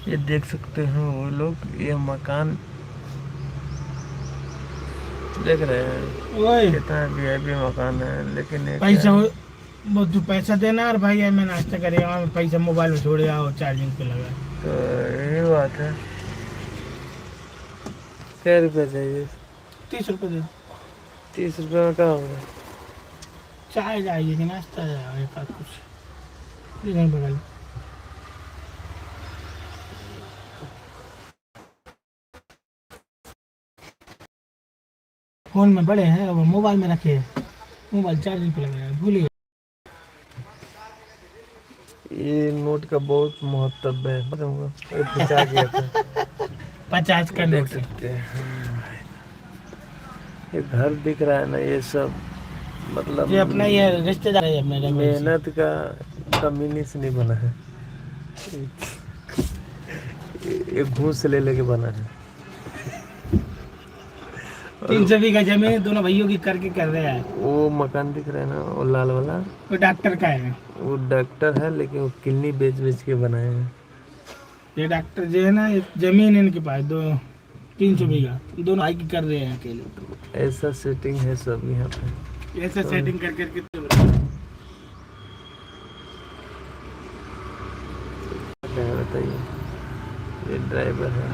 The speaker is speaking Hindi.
ये देख सकते हैं वो लोग, ये मकान देख रहे हैं ओए कितना वीआईपी मकान है, लेकिन ये क्या पैसा है। वो तू पैसा देना और भाई मैं नाश्ता करेगा, मैं पैसा मोबाइल में छोड़े आओ चार्जिंग पे लगा। तो यही बात है। क्या रुपया चाहिए? 30 रुपये दे। 30 रुपये में क्या होगा? चाय जाएगी कि नाश्ता जाएगा एक आध कुछ इधर बगल। फोन में बड़े हैं और मोबाइल में रखे हैं, मोबाइल चार्जिंग पे लगाया भूलिए। ये नोट का बहुत महत्व है, बताऊंगा। ये पिसा गया था। 50 ये का देख नोट है। सकते हैं, ये घर दिख रहा है ना, ये सब मतलब ये अपना ये रिश्तेदार है अपने रघुवंशी। मेहनत का कमीनी से नहीं बना है। ये घूस ले लेके बना है। और 300 बीघा जमीन दोनों भाइयों की करके कर रहे हैं। वो मकान दिख रहा है ना, वो लाल वाला, वो डॉक्टर का है। वो डॉक्टर है, लेकिन वो किडनी बेच बेच के बनाए हैं। ये डॉक्टर जो है ना, ये जमीन इनके पास दो 300 बीघा दोनों भाई की कर रहे हैं अकेले। ऐसा सेटिंग है सब यहाँ पे। ऐसा तो सेटिंग कर करके तो क्या है बताइए। ये ड्राइवर है।